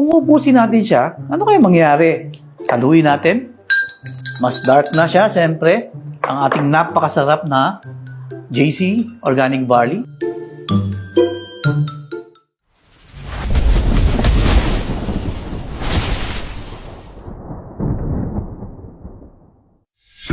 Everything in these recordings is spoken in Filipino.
Kung ubusin natin siya, ano kaya mangyari? Haluin natin. Mas dark na siya, siyempre. Ang ating napakasarap na JC Organic Barley.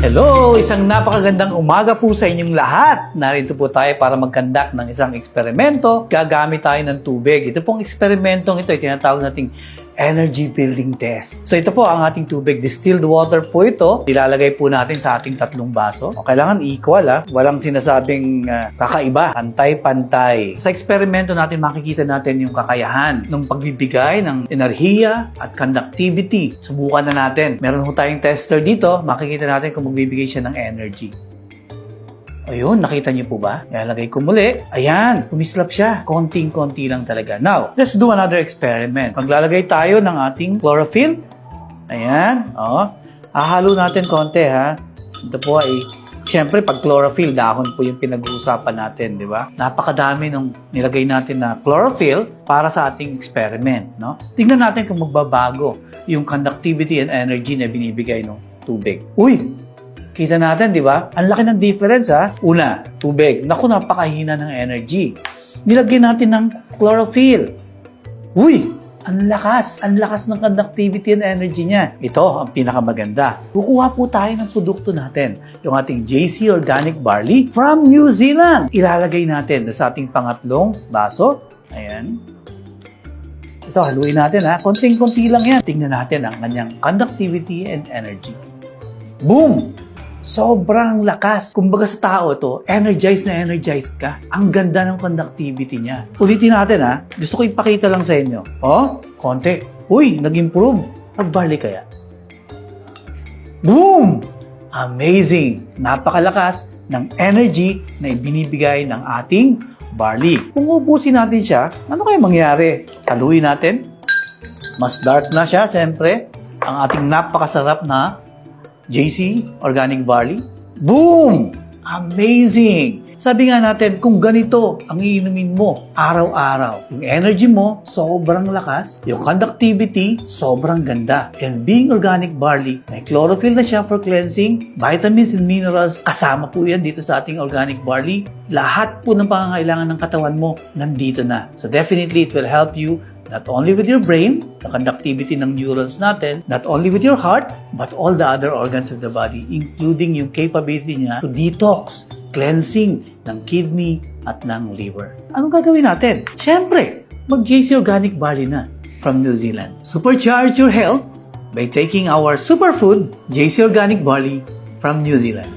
Hello! Isang napakagandang umaga po sa inyong lahat. Narito po tayo para mag-conduct ng isang eksperimento. Gagamit tayo ng tubig. Ito pong eksperimentong ito ay tinatawag nating energy building test. So ito po ang ating tubig. Distilled water po ito. Ilalagay po natin sa ating 3 baso. O, kailangan equal Walang sinasabing kakaiba. Pantay-pantay. Sa eksperimento natin makikita natin yung kakayahan ng pagbibigay ng enerhiya at conductivity. Subukan na natin. Meron po tayong tester dito. Makikita natin kung magbibigay siya ng energy. Ayun, nakita niyo po ba? Ilalagay ko muli. Ayan, kumislap siya. Konting-konti lang talaga. Now, let's do another experiment. Maglalagay tayo ng ating chlorophyll. Ayan, hahalo natin konti, Ito po ay, siyempre, pag chlorophyll, dahon po yung pinag-uusapan natin, di ba? Napakadami nung nilagay natin na chlorophyll para sa ating experiment, no? Tingnan natin kung magbabago yung conductivity and energy na binibigay ng tubig. Uy! Kita natin, di ba? Ang laki ng difference, Una, tubig. Naku, napakahina ng energy. Nilagyan natin ng chlorophyll. Uy! Ang lakas. Ang lakas ng conductivity and energy niya. Ito ang pinakamaganda. Kukuha po tayo ng produkto natin. Yung ating JC Organic Barley from New Zealand. Ilalagay natin sa ating pangatlong baso. Ayan. Ito, haluin natin, Konting-konti lang yan. Tingnan natin ang kanyang conductivity and energy. Boom! Sobrang lakas. Kumbaga sa tao ito, energized na energized ka. Ang ganda ng conductivity niya. Ulitin natin, Gusto ko ipakita lang sa inyo. Konti. Uy, nag-improve. Nag-barley kaya? Boom! Amazing! Napakalakas ng energy na ibinibigay ng ating barley. Kung ubusin natin siya, ano kaya mangyari? Haluin natin. Mas dark na siya, siyempre. Ang ating napakasarap na JC Organic Barley. Boom! Amazing! Sabi nga natin, kung ganito ang iinumin mo araw-araw, yung energy mo, sobrang lakas, yung conductivity, sobrang ganda. And being organic barley, may chlorophyll na siya for cleansing, vitamins and minerals, kasama po yan dito sa ating organic barley. Lahat po ng pangangailangan ng katawan mo, nandito na. So definitely, it will help you not only with your brain, the conductivity ng neurons natin, not only with your heart, but all the other organs of the body, including yung capability niya to detox, cleansing ng kidney at ng liver. Anong gagawin natin? Siyempre, mag-JC Organic Barley na from New Zealand. Supercharge your health by taking our superfood, JC Organic Barley from New Zealand.